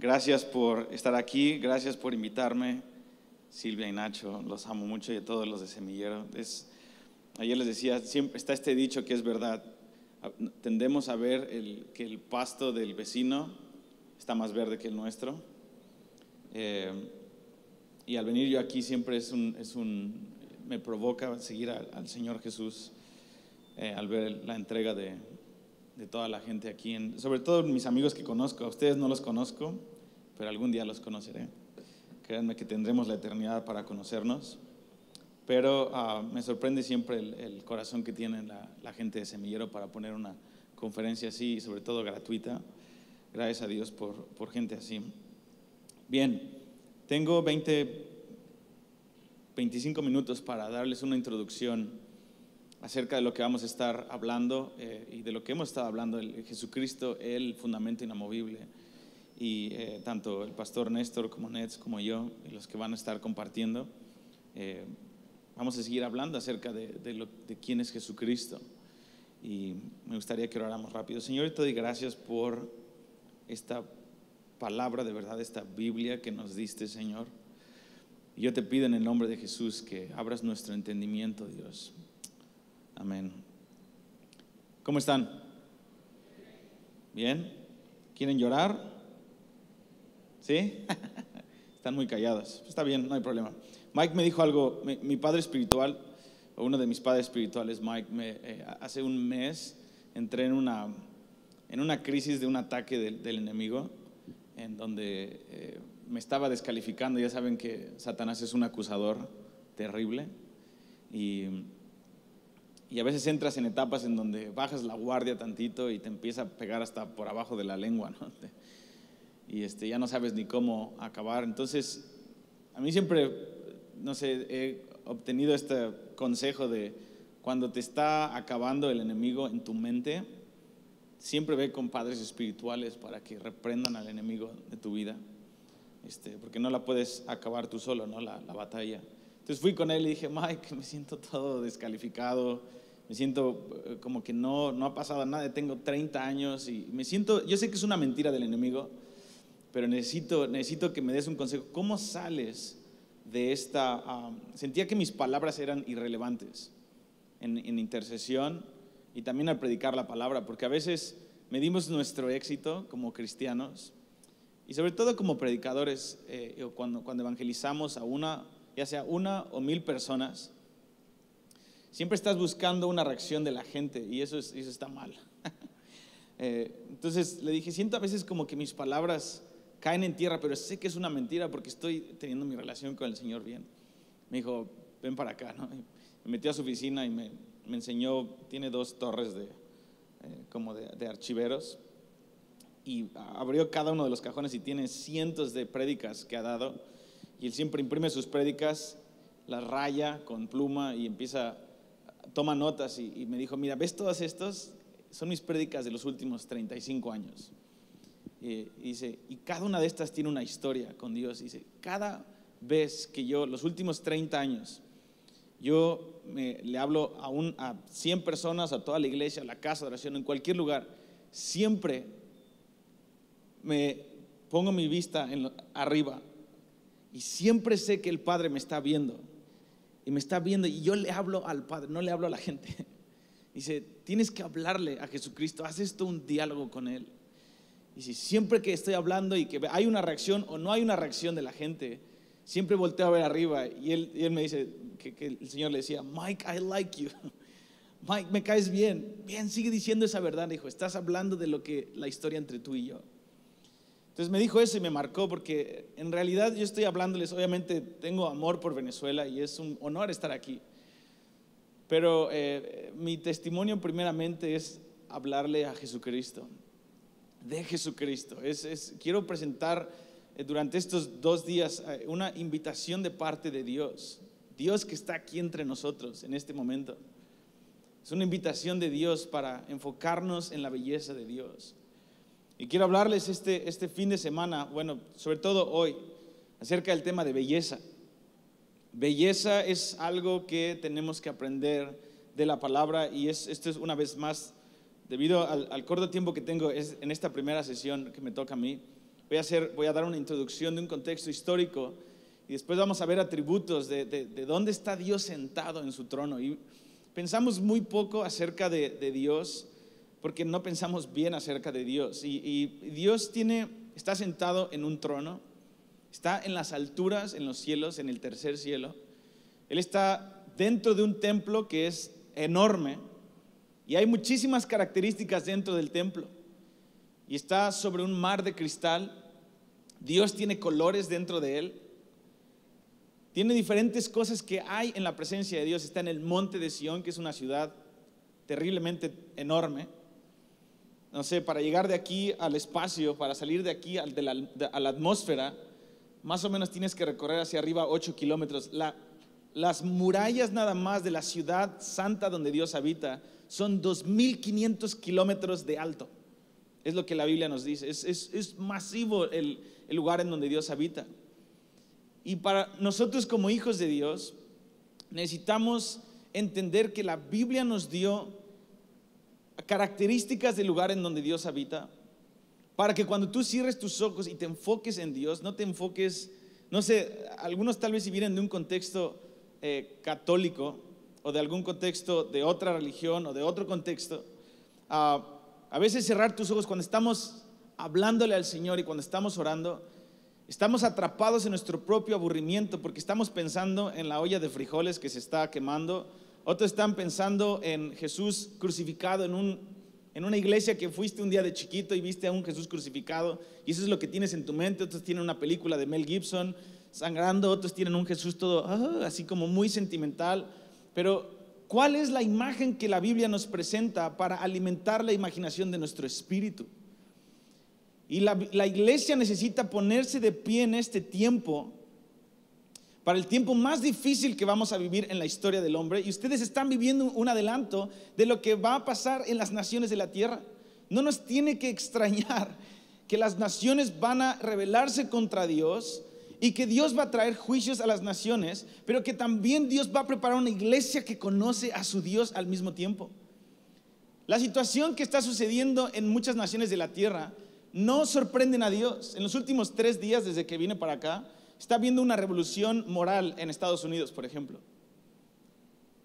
Gracias por estar aquí, gracias por invitarme, Silvia y Nacho, los amo mucho y a todos los de Semillero. Ayer les decía, siempre está este dicho que es verdad, tendemos a ver que el pasto del vecino está más verde que el nuestro, y al venir yo aquí siempre me provoca seguir al Señor Jesús, al ver la entrega de toda la gente aquí, sobre todo mis amigos que conozco. A ustedes no los conozco, pero algún día los conoceré. Créanme que tendremos la eternidad para conocernos. Pero me sorprende siempre el corazón que tiene la gente de Semillero para poner una conferencia así, y sobre todo gratuita. Gracias a Dios por gente así. Bien, tengo 25 minutos para darles una introducción acerca de lo que vamos a estar hablando, y de lo que hemos estado hablando, Jesucristo, el fundamento inamovible. Y tanto el pastor Néstor como Nets como yo, y los que van a estar compartiendo, vamos a seguir hablando acerca de quién es Jesucristo. Y me gustaría que oráramos rápido. Señor, te doy gracias por esta palabra de verdad, esta Biblia que nos diste, Señor. Y yo te pido en el nombre de Jesús que abras nuestro entendimiento, Dios. Amén. ¿Cómo están? ¿Bien? ¿Quieren llorar? ¿Sí? Están muy callados. Está bien, no hay problema. Mike me dijo algo. Mi padre espiritual, o uno de mis padres espirituales, Mike, hace un mes entré en una crisis de un ataque del enemigo, en donde me estaba descalificando. Ya saben que Satanás es un acusador terrible, y a veces entras en etapas en donde bajas la guardia tantito y te empieza a pegar hasta por abajo de la lengua, ¿no? Y ya no sabes ni cómo acabar. Entonces, a mí siempre, no sé, he obtenido este consejo de cuando te está acabando el enemigo en tu mente, siempre ve con padres espirituales para que reprendan al enemigo de tu vida, porque no la puedes acabar tú solo, ¿no? La batalla. Entonces fui con él y dije: Mike, me siento todo descalificado, me siento como que no ha pasado nada, tengo 30 años y me siento, yo sé que es una mentira del enemigo, pero necesito que me des un consejo. ¿Cómo sales de esta? Sentía que mis palabras eran irrelevantes en intercesión y también al predicar la palabra, porque a veces medimos nuestro éxito como cristianos y sobre todo como predicadores, cuando evangelizamos a ya sea una o 1000 personas, siempre estás buscando una reacción de la gente, y eso está mal. Entonces le dije: siento a veces como que mis palabras caen en tierra, pero sé que es una mentira porque estoy teniendo mi relación con el Señor bien. Me dijo: ven para acá, ¿no? Me metió a su oficina y me enseñó. Tiene 2 torres como de archiveros, y abrió cada uno de los cajones y tiene cientos de prédicas que ha dado, y él siempre imprime sus prédicas, las raya con pluma y toma notas, y me dijo: mira, ¿ves todos estos? Son mis prédicas de los últimos 35 años. Y dice, y cada una de estas tiene una historia con Dios. Y dice, cada vez que los últimos 30 años, yo le hablo a 100 personas, a toda la iglesia, a la casa de oración, en cualquier lugar, siempre me pongo mi vista arriba, y siempre sé que el Padre me está viendo, y yo le hablo al Padre, no le hablo a la gente. Dice, tienes que hablarle a Jesucristo, haz esto un diálogo con Él. Y si siempre que estoy hablando y que hay una reacción o no hay una reacción de la gente, siempre volteo a ver arriba, y él me dice que el Señor le decía: Mike, I like you. Mike, me caes bien. Bien, sigue diciendo esa verdad. Dijo, estás hablando de la historia entre tú y yo. Entonces me dijo eso y me marcó, porque en realidad yo estoy hablándoles. Obviamente tengo amor por Venezuela y es un honor estar aquí, pero mi testimonio primeramente es hablarle a Jesucristo, de Jesucristo. Quiero presentar durante estos 2 días una invitación de parte de Dios que está aquí entre nosotros en este momento. Es una invitación de Dios para enfocarnos en la belleza de Dios. Y quiero hablarles este fin de semana, bueno, sobre todo hoy, acerca del tema de belleza. Belleza es algo que tenemos que aprender de la palabra, y esto es una vez más, debido al corto tiempo que tengo en esta primera sesión que me toca a mí, Voy a dar una introducción de un contexto histórico y después vamos a ver atributos de dónde está Dios sentado en su trono. Y pensamos muy poco acerca de Dios porque no pensamos bien acerca de Dios. Y Dios está sentado en un trono, está en las alturas, en los cielos, en el tercer cielo. Él está dentro de un templo que es enorme y hay muchísimas características dentro del templo. Y está sobre un mar de cristal. Dios tiene colores dentro de él. Tiene diferentes cosas que hay en la presencia de Dios. Está en el monte de Sión, que es una ciudad terriblemente enorme. No sé, para llegar de aquí al espacio, para salir de aquí a la atmósfera, más o menos tienes que recorrer hacia arriba 8 kilómetros. Las murallas nada más de la ciudad santa donde Dios habita son 2.500 kilómetros de alto. Es lo que la Biblia nos dice. Es masivo el lugar en donde Dios habita. Y para nosotros como hijos de Dios necesitamos entender que la Biblia nos dio características del lugar en donde Dios habita, para que cuando tú cierres tus ojos y te enfoques en Dios, no te enfoques, no sé, algunos tal vez si vienen de un contexto católico o de algún contexto de otra religión o de otro contexto, a veces cerrar tus ojos cuando estamos hablándole al Señor y cuando estamos orando, estamos atrapados en nuestro propio aburrimiento porque estamos pensando en la olla de frijoles que se está quemando. Otros están pensando en Jesús crucificado en una iglesia que fuiste un día de chiquito y viste a un Jesús crucificado y eso es lo que tienes en tu mente. Otros tienen una película de Mel Gibson sangrando, otros tienen un Jesús todo así como muy sentimental. Pero ¿cuál es la imagen que la Biblia nos presenta para alimentar la imaginación de nuestro espíritu? Y la iglesia necesita ponerse de pie en este tiempo, para el tiempo más difícil que vamos a vivir en la historia del hombre. Y ustedes están viviendo un adelanto de lo que va a pasar en las naciones de la tierra. No nos tiene que extrañar que las naciones van a rebelarse contra Dios y que Dios va a traer juicios a las naciones, pero que también Dios va a preparar una iglesia que conoce a su Dios al mismo tiempo. La situación que está sucediendo en muchas naciones de la tierra no sorprenden a Dios. En los últimos 3 días desde que vine para acá, está habiendo una revolución moral en Estados Unidos, por ejemplo.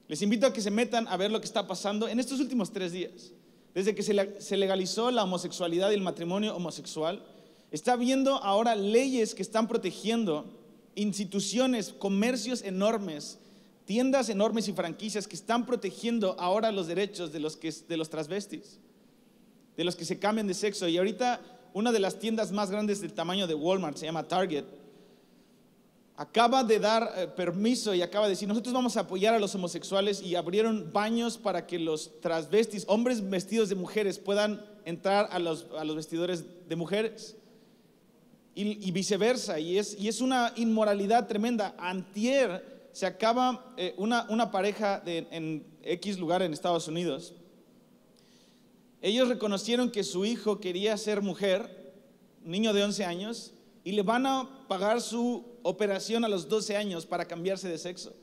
Les invito a que se metan a ver lo que está pasando en estos últimos 3 días. Desde que se legalizó la homosexualidad y el matrimonio homosexual, está habiendo ahora leyes que están protegiendo instituciones, comercios enormes, tiendas enormes y franquicias que están protegiendo ahora los derechos de los transvestis, de los que se cambian de sexo. Y ahorita una de las tiendas más grandes del tamaño de Walmart, se llama Target, acaba de dar permiso y acaba de decir: nosotros vamos a apoyar a los homosexuales, y abrieron baños para que los transvestis, hombres vestidos de mujeres, puedan entrar a los vestidores de mujeres y viceversa. Y es una inmoralidad tremenda. Antier se acaba una pareja en X lugar en Estados Unidos. Ellos reconocieron que su hijo quería ser mujer, un niño de 11 años, y le van a pagar su operación a los 12 años para cambiarse de sexo.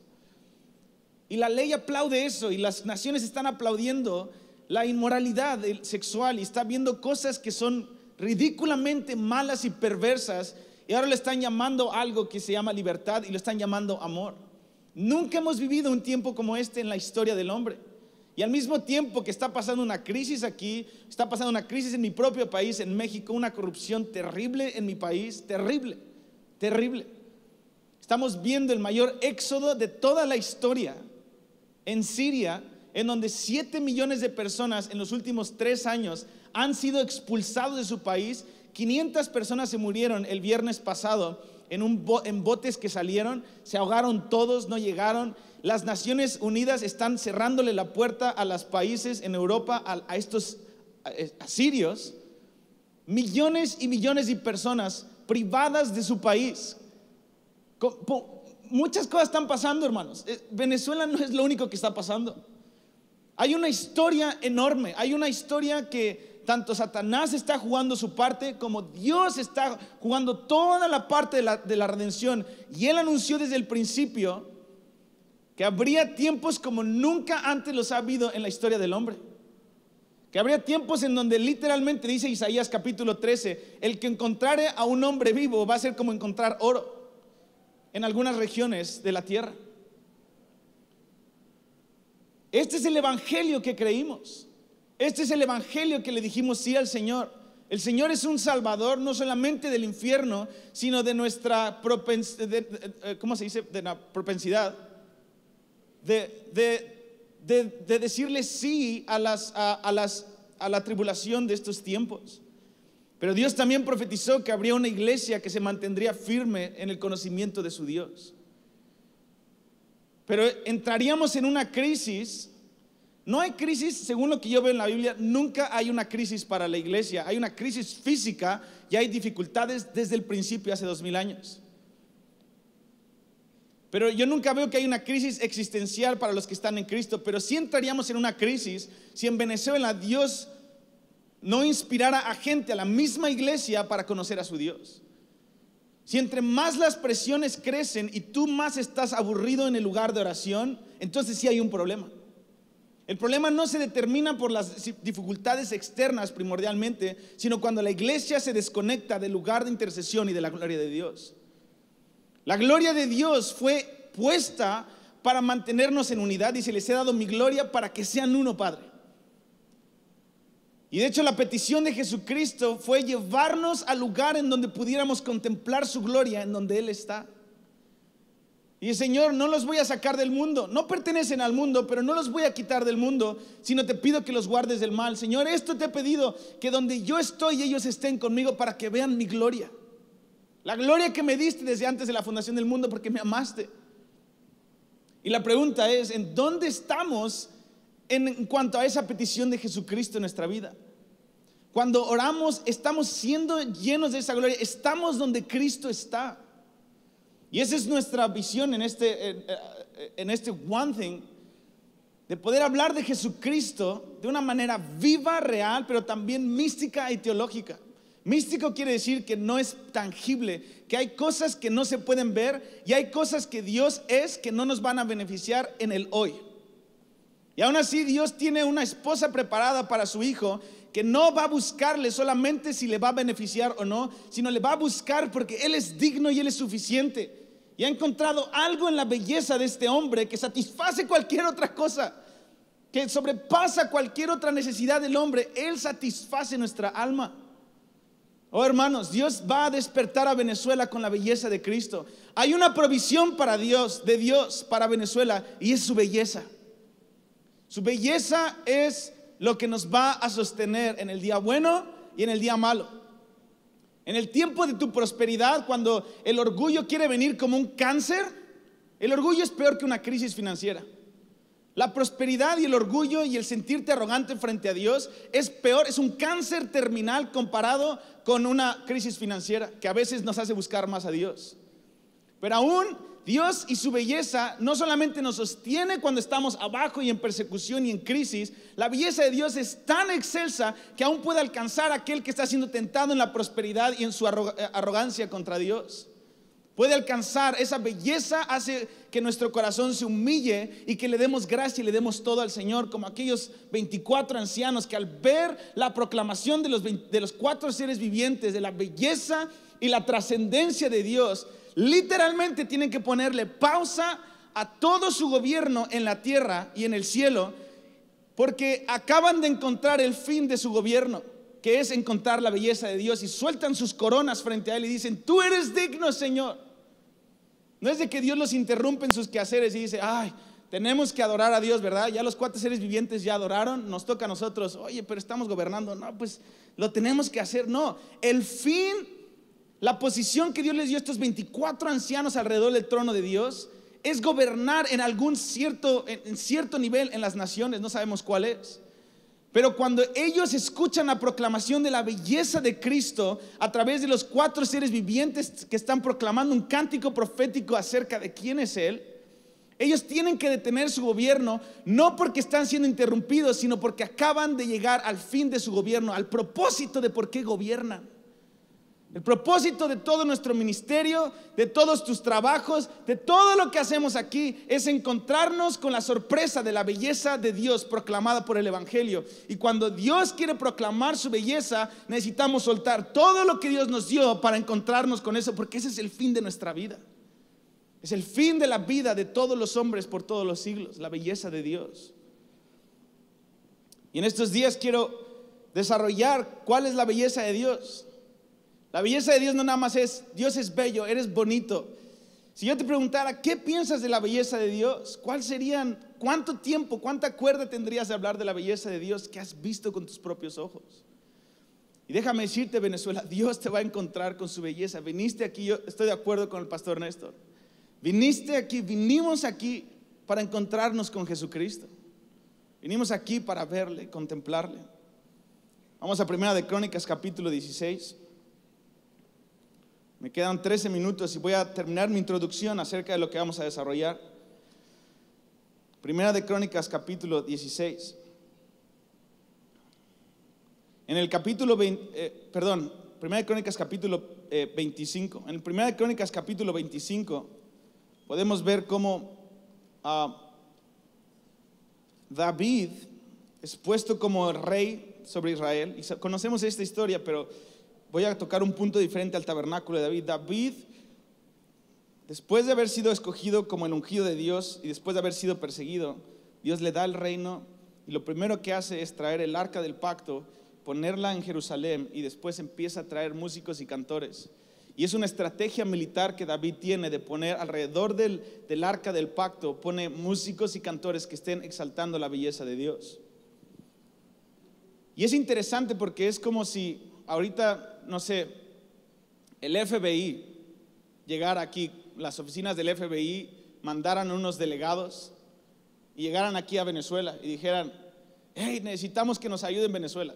Y la ley aplaude eso, y las naciones están aplaudiendo la inmoralidad sexual, y está viendo cosas que son ridículamente malas y perversas, y ahora le están llamando algo que se llama libertad y lo están llamando amor. Nunca hemos vivido un tiempo como este en la historia del hombre. Y al mismo tiempo que está pasando una crisis aquí, está pasando una crisis en mi propio país, en México, una corrupción terrible en mi país, terrible, terrible. Estamos viendo el mayor éxodo de toda la historia en Siria, en donde 7 millones de personas en los últimos 3 años han sido expulsados de su país. 500 personas se murieron el viernes pasado en botes que salieron, se ahogaron todos, no llegaron. Las Naciones Unidas están cerrándole la puerta a los países en Europa, a estos sirios. Millones y millones de personas privadas de su país. Muchas cosas están pasando, hermanos. Venezuela no es lo único que está pasando. Hay una historia enorme, hay una historia que tanto Satanás está jugando su parte como Dios está jugando toda la parte de la redención. Y Él anunció desde el principio que habría tiempos como nunca antes los ha habido en la historia del hombre. Que habría tiempos en donde literalmente dice Isaías capítulo 13, el que encontrare a un hombre vivo va a ser como encontrar oro en algunas regiones de la tierra. Este es el evangelio que creímos. Este es el evangelio que le dijimos sí al Señor. El Señor es un salvador no solamente del infierno, sino de nuestra propensidad de decirle sí a la tribulación de estos tiempos. Pero Dios también profetizó que habría una iglesia que se mantendría firme en el conocimiento de su Dios. Pero entraríamos en una crisis. No hay crisis, según lo que yo veo en la Biblia, nunca hay una crisis para la iglesia. Hay una crisis física y hay dificultades desde el principio, hace 2000 años. Pero yo nunca veo que hay una crisis existencial para los que están en Cristo. Pero sí entraríamos en una crisis si en Venezuela Dios no inspirara a gente, a la misma iglesia, para conocer a su Dios. Si entre más las presiones crecen y tú más estás aburrido en el lugar de oración, entonces sí hay un problema. El problema no se determina por las dificultades externas primordialmente, sino cuando la iglesia se desconecta del lugar de intercesión y de la gloria de Dios. La gloria de Dios fue puesta para mantenernos en unidad y se les he dado mi gloria para que sean uno, Padre. Y de hecho la petición de Jesucristo fue llevarnos al lugar en donde pudiéramos contemplar su gloria, en donde Él está. Y el Señor, no los voy a sacar del mundo, no pertenecen al mundo, pero no los voy a quitar del mundo, sino te pido que los guardes del mal. Señor, esto te he pedido, que donde yo estoy ellos estén conmigo para que vean mi gloria. La gloria que me diste desde antes de la fundación del mundo porque me amaste. Y la pregunta es, ¿en dónde estamos en cuanto a esa petición de Jesucristo en nuestra vida? Cuando oramos, estamos siendo llenos de esa gloria, estamos donde Cristo está. Y esa es nuestra visión en este One Thing, de poder hablar de Jesucristo de una manera viva, real, pero también mística y teológica. Místico quiere decir que no es tangible, que hay cosas que no se pueden ver y hay cosas que Dios es que no nos van a beneficiar en el hoy. Y aún así Dios tiene una esposa preparada para su hijo que no va a buscarle solamente si le va a beneficiar o no, sino le va a buscar porque Él es digno y Él es suficiente. Y ha encontrado algo en la belleza de este hombre que satisface cualquier otra cosa, que sobrepasa cualquier otra necesidad del hombre. Él satisface nuestra alma. Oh hermanos, Dios va a despertar a Venezuela con la belleza de Cristo. Hay una provisión para Dios, de Dios para Venezuela, y es su belleza. Su belleza es lo que nos va a sostener en el día bueno y en el día malo. En el tiempo de tu prosperidad, cuando el orgullo quiere venir como un cáncer, el orgullo es peor que una crisis financiera. La prosperidad y el orgullo y el sentirte arrogante frente a Dios es peor, es un cáncer terminal comparado con una crisis financiera que a veces nos hace buscar más a Dios. Pero aún Dios y su belleza no solamente nos sostiene cuando estamos abajo y en persecución y en crisis. La belleza de Dios es tan excelsa que aún puede alcanzar a aquel que está siendo tentado en la prosperidad y en su arrogancia contra Dios. Puede alcanzar, esa belleza hace que nuestro corazón se humille y que le demos gracia y le demos todo al Señor, como aquellos 24 ancianos que al ver la proclamación de los 4 seres vivientes de la belleza y la trascendencia de Dios, literalmente tienen que ponerle pausa a todo su gobierno en la tierra y en el cielo, porque acaban de encontrar el fin de su gobierno, que es encontrar la belleza de Dios, y sueltan sus coronas frente a Él y dicen: tú eres digno, Señor. No es de que Dios los interrumpe en sus quehaceres y dice: ay, tenemos que adorar a Dios, ¿verdad? Ya los 4 seres vivientes ya adoraron, nos toca a nosotros. Oye, pero estamos gobernando. No, pues lo tenemos que hacer. No, el fin, la posición que Dios les dio a estos 24 ancianos alrededor del trono de Dios es gobernar en cierto nivel en las naciones, no sabemos cuál es. Pero cuando ellos escuchan la proclamación de la belleza de Cristo a través de los 4 seres vivientes que están proclamando un cántico profético acerca de quién es Él, ellos tienen que detener su gobierno, no porque están siendo interrumpidos, sino porque acaban de llegar al fin de su gobierno, al propósito de por qué gobiernan. El propósito de todo nuestro ministerio, de todos tus trabajos, de todo lo que hacemos aquí, es encontrarnos con la sorpresa de la belleza de Dios proclamada por el Evangelio. Y cuando Dios quiere proclamar su belleza, necesitamos soltar todo lo que Dios nos dio para encontrarnos con eso, porque ese es el fin de nuestra vida. Es el fin de la vida de todos los hombres por todos los siglos, la belleza de Dios. Y en estos días quiero desarrollar cuál es la belleza de Dios. La belleza de Dios no nada más es, Dios es bello, eres bonito. Si yo te preguntara, ¿qué piensas de la belleza de Dios? ¿Cuánto tiempo, cuánta cuerda tendrías de hablar de la belleza de Dios que has visto con tus propios ojos? Y déjame decirte, Venezuela, Dios te va a encontrar con su belleza. Viniste aquí, yo estoy de acuerdo con el pastor Néstor. Vinimos aquí para encontrarnos con Jesucristo. Vinimos aquí para verle, contemplarle. Vamos a Primera de Crónicas, capítulo 16. Me quedan 13 minutos y voy a terminar mi introducción acerca de lo que vamos a desarrollar. Primera de Crónicas, capítulo 16. En el capítulo Primera de Crónicas, capítulo 25. En el Primera de Crónicas, capítulo 25, podemos ver cómo David es puesto como rey sobre Israel. Y conocemos esta historia, pero voy a tocar un punto diferente al tabernáculo de David. David, después de haber sido escogido como el ungido de Dios y después de haber sido perseguido, Dios le da el reino y lo primero que hace es traer el arca del pacto, ponerla en Jerusalén y después empieza a traer músicos y cantores. Y es una estrategia militar que David tiene de poner alrededor del arca del pacto, pone músicos y cantores que estén exaltando la belleza de Dios. Y es interesante porque es como si ahorita, no sé, el FBI llegara aquí, las oficinas del FBI mandaran unos delegados y llegaran aquí a Venezuela y dijeran, hey, necesitamos que nos ayuden en Venezuela.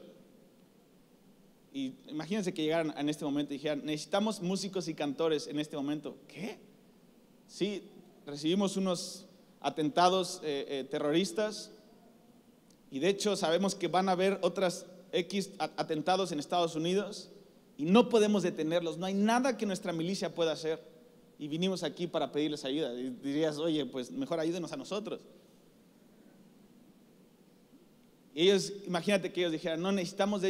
Y imagínense que llegaran en este momento y dijeran, necesitamos músicos y cantores en este momento. ¿Qué? Sí, recibimos unos atentados terroristas y de hecho sabemos que van a haber otras X atentados en Estados Unidos y no podemos detenerlos. No hay nada que nuestra milicia pueda hacer y vinimos aquí para pedirles ayuda. Y dirías, oye, pues mejor ayúdenos a nosotros. Y ellos, imagínate que ellos dijeran, no, necesitamos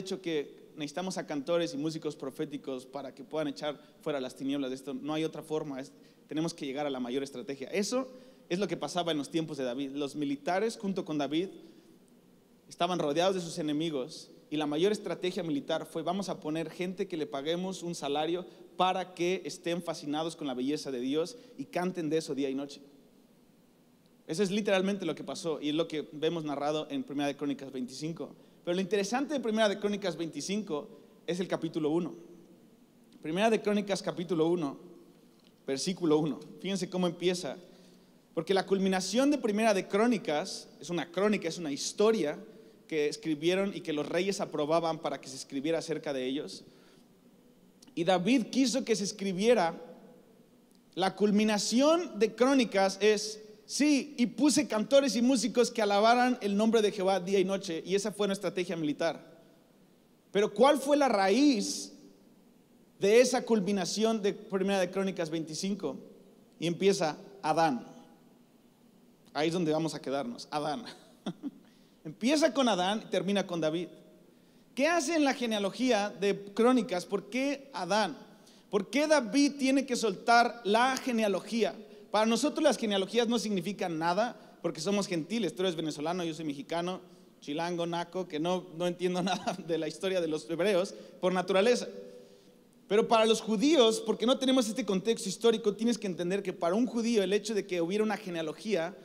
a cantores y músicos proféticos para que puedan echar fuera las tinieblas de esto. No hay otra forma, tenemos que llegar a la mayor estrategia. Eso es lo que pasaba en los tiempos de David. Los militares junto con David estaban rodeados de sus enemigos y la mayor estrategia militar fue, vamos a poner gente que le paguemos un salario para que estén fascinados con la belleza de Dios y canten de eso día y noche. Eso es literalmente lo que pasó y es lo que vemos narrado en Primera de Crónicas 25. Pero lo interesante de Primera de Crónicas 25 es el capítulo 1. Primera de Crónicas capítulo 1, versículo 1. Fíjense cómo empieza. Porque la culminación de Primera de Crónicas es una crónica, es una historia que escribieron y que los reyes aprobaban para que se escribiera acerca de ellos. Y David quiso que se escribiera. La culminación de Crónicas es, sí, y puse cantores y músicos que alabaran el nombre de Jehová día y noche. Y esa fue una estrategia militar. Pero ¿cuál fue la raíz de esa culminación de Primera de Crónicas 25? Y empieza Adán. Ahí es donde vamos a quedarnos, Adán. Empieza con Adán y termina con David. ¿Qué hace en la genealogía de Crónicas? ¿Por qué Adán? ¿Por qué David tiene que soltar la genealogía? Para nosotros las genealogías no significan nada porque somos gentiles. Tú eres venezolano, yo soy mexicano, chilango, naco, que no entiendo nada de la historia de los hebreos por naturaleza. Pero para los judíos, porque no tenemos este contexto histórico, tienes que entender que para un judío el hecho de que hubiera una genealogía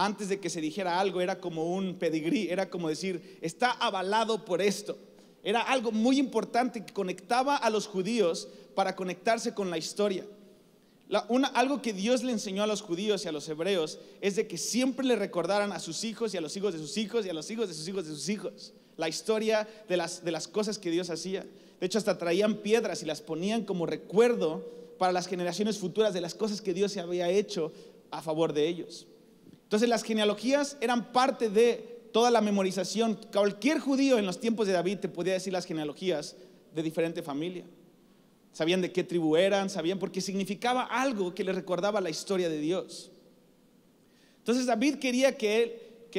antes de que se dijera algo era como un pedigrí, era como decir, está avalado por esto. Era algo muy importante que conectaba a los judíos para conectarse con la historia. Algo que Dios le enseñó a los judíos y a los hebreos es de que siempre le recordaran a sus hijos y a los hijos de sus hijos y a los hijos de sus hijos de sus hijos la historia de las cosas que Dios hacía. De hecho, hasta traían piedras y las ponían como recuerdo para las generaciones futuras de las cosas que Dios había hecho a favor de ellos. Entonces las genealogías eran parte de toda la memorización. Cualquier judío en los tiempos de David te podía decir las genealogías de diferente familia. sabían de qué tribu eran, sabían porque significaba algo que les recordaba la historia de Dios. Entonces David quería que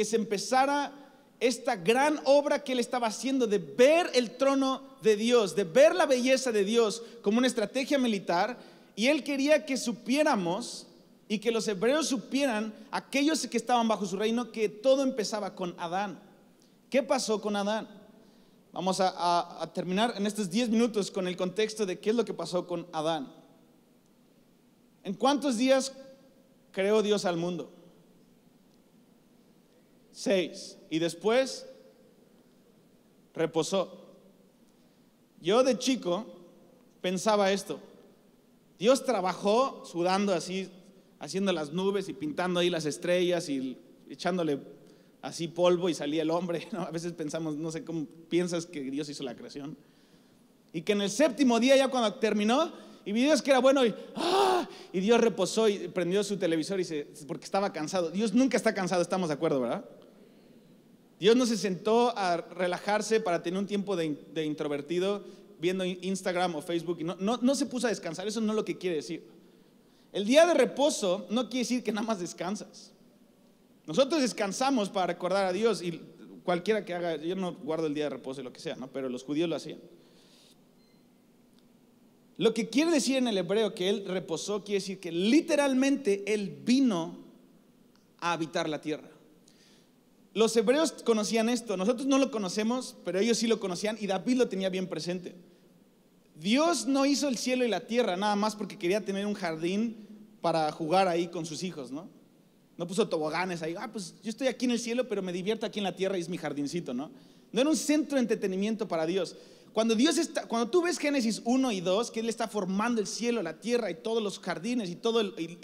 se empezara esta gran obra que él estaba haciendo de ver el trono de Dios, de ver la belleza de Dios como una estrategia militar, y él quería que supiéramos y que los hebreos supieran, aquellos que estaban bajo su reino, que todo empezaba con Adán. ¿Qué pasó con Adán? Vamos a terminar en estos 10 minutos con el contexto de qué es lo que pasó con Adán. ¿En cuántos días creó Dios al mundo? 6. Y después reposó. Yo de chico pensaba esto: Dios trabajó sudando así, haciendo las nubes y pintando ahí las estrellas y echándole así polvo y salía el hombre, ¿no? A veces pensamos, no sé cómo piensas que Dios hizo la creación. Y que en el séptimo día, ya cuando terminó, y vi Dios que era bueno, y Dios reposó y prendió su televisor porque estaba cansado. Dios nunca está cansado, estamos de acuerdo, ¿verdad? Dios no se sentó a relajarse para tener un tiempo de introvertido viendo Instagram o Facebook y no se puso a descansar. Eso no es lo que quiere decir. El día de reposo no quiere decir que nada más descansas. Nosotros descansamos para recordar a Dios, y cualquiera que haga, yo no guardo el día de reposo y lo que sea, ¿no? Pero los judíos lo hacían. Lo que quiere decir en el hebreo que él reposó, quiere decir que literalmente él vino a habitar la tierra. Los hebreos conocían esto, nosotros no lo conocemos, pero ellos sí lo conocían, y David lo tenía bien presente. Dios no hizo el cielo y la tierra nada más porque quería tener un jardín para jugar ahí con sus hijos, ¿no? No puso toboganes ahí, pues yo estoy aquí en el cielo, pero me divierto aquí en la tierra y es mi jardincito, ¿no? No era un centro de entretenimiento para Dios. Cuando tú ves Génesis 1 y 2, que Él está formando el cielo, la tierra y todos los jardines y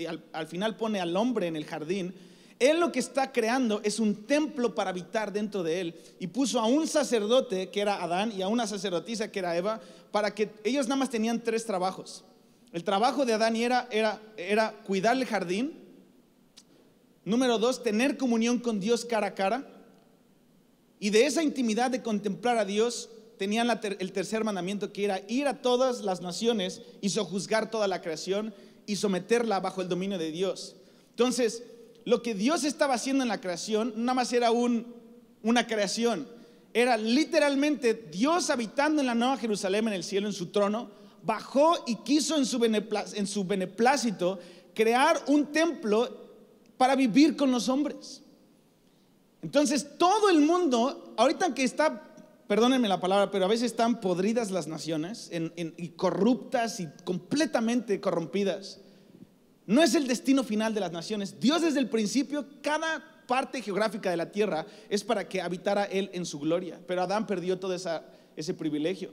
al final pone al hombre en el jardín, Él lo que está creando es un templo para habitar dentro de Él, y puso a un sacerdote que era Adán y a una sacerdotisa que era Eva, para que ellos nada más tenían 3 trabajos. El trabajo de Adán era cuidar el jardín. Número 2, tener comunión con Dios cara a cara. Y de esa intimidad de contemplar a Dios tenían el tercer mandamiento, que era ir a todas las naciones y sojuzgar toda la creación y someterla bajo el dominio de Dios. Entonces, lo que Dios estaba haciendo en la creación nada más era una creación. Era literalmente Dios habitando en la Nueva Jerusalén, en el cielo, en su trono. Bajó y quiso en su beneplácito crear un templo para vivir con los hombres. Entonces todo el mundo, ahorita que está, perdónenme la palabra, pero a veces están podridas las naciones y corruptas y completamente corrompidas, no es el destino final de las naciones. Dios desde el principio, cada parte geográfica de la tierra es para que habitara Él en su gloria, pero Adán perdió todo ese privilegio.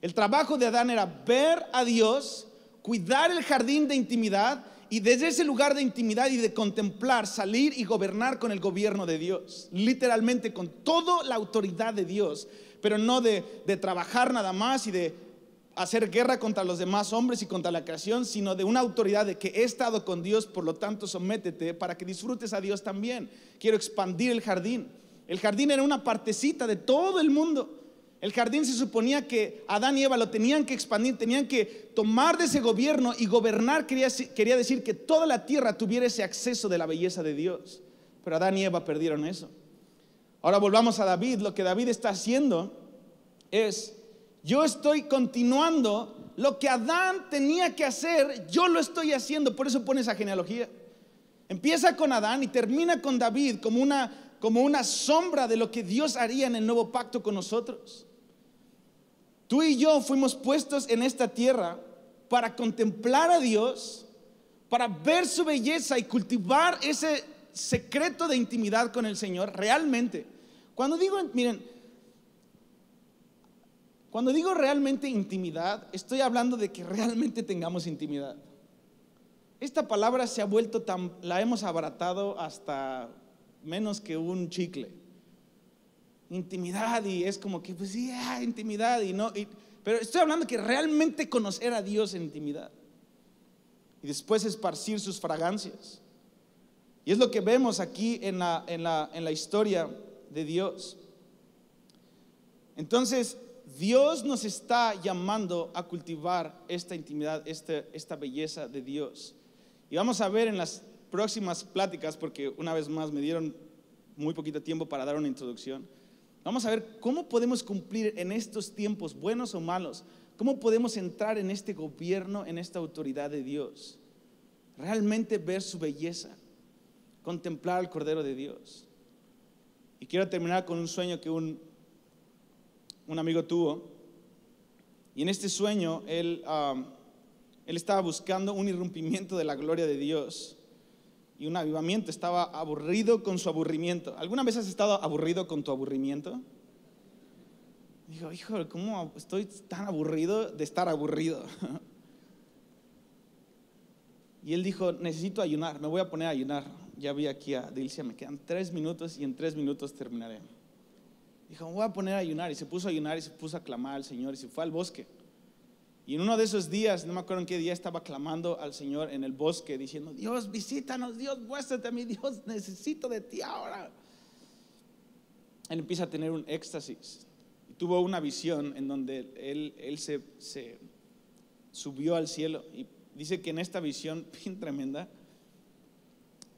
El trabajo de Adán era ver a Dios, cuidar el jardín de intimidad, y desde ese lugar de intimidad y de contemplar, salir y gobernar con el gobierno de Dios, literalmente con toda la autoridad de Dios, pero no de trabajar nada más y de hacer guerra contra los demás hombres y contra la creación, sino de una autoridad de que he estado con Dios, por lo tanto sométete para que disfrutes a Dios también. Quiero expandir el jardín. El jardín era una partecita de todo el mundo. El jardín se suponía que Adán y Eva lo tenían que expandir, tenían que tomar de ese gobierno, y gobernar quería decir que toda la tierra tuviera ese acceso de la belleza de Dios. Pero Adán y Eva perdieron eso. Ahora volvamos a David. Lo que David está haciendo es: yo estoy continuando lo que Adán tenía que hacer, yo lo estoy haciendo. Por eso pone esa genealogía. Empieza con Adán y termina con David como una sombra de lo que Dios haría en el nuevo pacto con nosotros. Tú y yo fuimos puestos en esta tierra para contemplar a Dios, para ver su belleza y cultivar ese secreto de intimidad con el Señor realmente. Cuando digo realmente intimidad, estoy hablando de que realmente tengamos intimidad. Esta palabra se ha vuelto la hemos abaratado hasta menos que un chicle. Intimidad, y es como que pues sí, intimidad pero estoy hablando que realmente conocer a Dios en intimidad y después esparcir sus fragancias. Y es lo que vemos aquí en la historia de Dios. Entonces Dios nos está llamando a cultivar esta intimidad, esta belleza de Dios. Y vamos a ver en las próximas pláticas, porque una vez más me dieron muy poquito tiempo para dar una introducción. Vamos a ver cómo podemos cumplir en estos tiempos, buenos o malos, cómo podemos entrar en este gobierno, en esta autoridad de Dios. Realmente ver su belleza, contemplar al Cordero de Dios. Y quiero terminar con un sueño que un amigo tuvo. Y en este sueño él estaba buscando un irrumpimiento de la gloria de Dios y un avivamiento. Estaba aburrido con su aburrimiento. ¿Alguna vez has estado aburrido con tu aburrimiento? Digo, híjole, ¿cómo estoy tan aburrido de estar aburrido? Y él dijo, necesito ayunar, me voy a poner a ayunar. Ya vi aquí a Dilcia, me quedan 3 minutos y en 3 minutos terminaré. Dijo, me voy a poner a ayunar. Y se puso a ayunar y se puso a clamar al Señor y se fue al bosque. Y en uno de esos días, no me acuerdo en qué día, estaba clamando al Señor en el bosque diciendo, Dios, visítanos, Dios, muéstrate a mí, Dios, necesito de ti ahora. Él empieza a tener un éxtasis y tuvo una visión en donde él se subió al cielo. Y dice que en esta visión bien tremenda,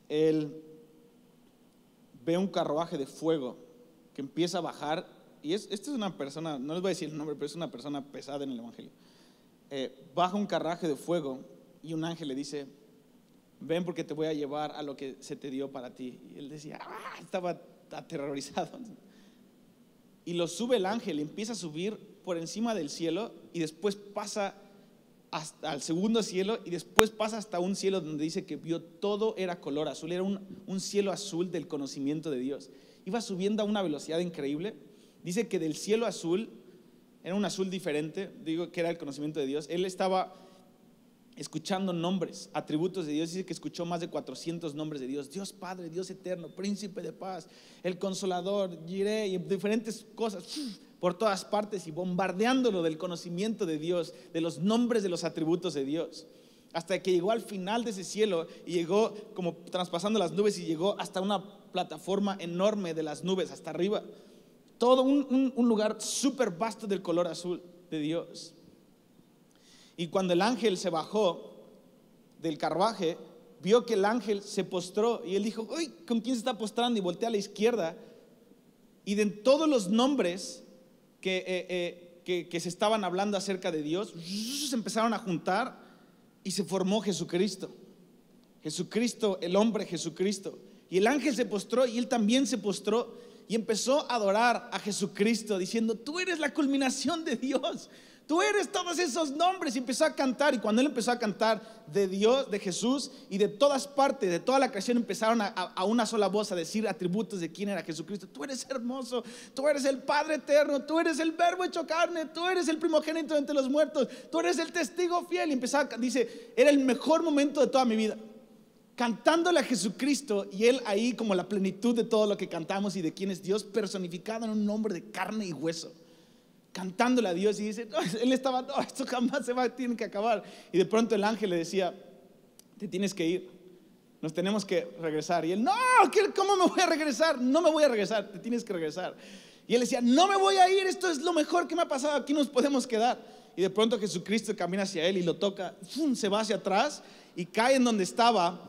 él ve un carruaje de fuego que empieza a bajar. Y esta es una persona, no les voy a decir el nombre, pero es una persona pesada en el evangelio. Baja un carruaje de fuego y un ángel le dice, ven porque te voy a llevar a lo que se te dio para ti. Y él decía, estaba aterrorizado. Y lo sube el ángel y empieza a subir por encima del cielo y después pasa hasta el segundo cielo y después pasa hasta un cielo donde dice que vio todo era color azul, era un cielo azul del conocimiento de Dios. Iba subiendo a una velocidad increíble. Dice que del cielo azul, era un azul diferente, digo que era el conocimiento de Dios. Él estaba escuchando nombres, atributos de Dios. Dice que escuchó más de 400 nombres de Dios: Dios Padre, Dios Eterno, Príncipe de Paz, el Consolador, Jireh, y diferentes cosas por todas partes, y bombardeándolo del conocimiento de Dios, de los nombres de los atributos de Dios, hasta que llegó al final de ese cielo y llegó como traspasando las nubes y llegó hasta una plataforma enorme de las nubes hasta arriba. Todo un lugar súper vasto del color azul de Dios. Y cuando el ángel se bajó del carruaje, vio que el ángel se postró y él dijo, uy, ¿con quién se está postrando? Y voltea a la izquierda y de todos los nombres que se estaban hablando acerca de Dios, se empezaron a juntar y se formó Jesucristo. Jesucristo, el hombre Jesucristo. Y el ángel se postró y él también se postró y empezó a adorar a Jesucristo diciendo, tú eres la culminación de Dios, tú eres todos esos nombres. Y empezó a cantar, y cuando él empezó a cantar de Dios, de Jesús, y de todas partes, de toda la creación empezaron a una sola voz a decir atributos de quién era Jesucristo. Tú eres hermoso, tú eres el Padre eterno, tú eres el Verbo hecho carne, tú eres el primogénito entre los muertos, tú eres el testigo fiel. Y empezaba, dice, era el mejor momento de toda mi vida, cantándole a Jesucristo, y él ahí como la plenitud de todo lo que cantamos y de quién es Dios personificado en un hombre de carne y hueso, cantándole a Dios. Y dice, no, él estaba, no, esto jamás se va, tiene que acabar. Y de pronto el ángel le decía, te tienes que ir, nos tenemos que regresar. Y él, no, ¿cómo me voy a regresar? No me voy a regresar, te tienes que regresar. Y él decía, no me voy a ir, esto es lo mejor que me ha pasado, aquí nos podemos quedar. Y de pronto Jesucristo camina hacia él y lo toca, se va hacia atrás y cae en donde estaba.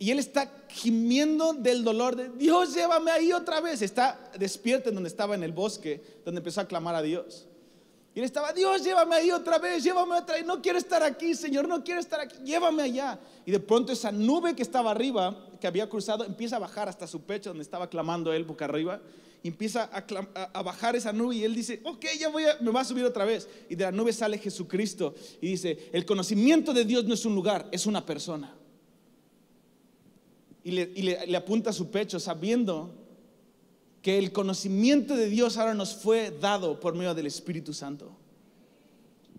Y él está gimiendo del dolor de Dios, llévame ahí otra vez. Está despierto en donde estaba en el bosque, donde empezó a clamar a Dios. Y él estaba, Dios, llévame ahí otra vez, llévame otra vez. No quiero estar aquí, Señor, no quiero estar aquí, llévame allá. Y de pronto esa nube que estaba arriba, que había cruzado, empieza a bajar hasta su pecho, donde estaba clamando él boca arriba. Y empieza a bajar esa nube, y él dice, ok, ya me va a subir otra vez. Y de la nube sale Jesucristo y dice, el conocimiento de Dios no es un lugar, es una persona. Y le apunta a su pecho, sabiendo que el conocimiento de Dios ahora nos fue dado por medio del Espíritu Santo.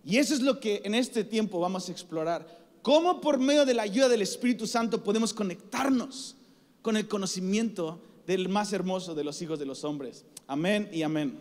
Y eso es lo que en este tiempo vamos a explorar: cómo por medio de la ayuda del Espíritu Santo podemos conectarnos con el conocimiento del más hermoso de los hijos de los hombres. Amén y amén.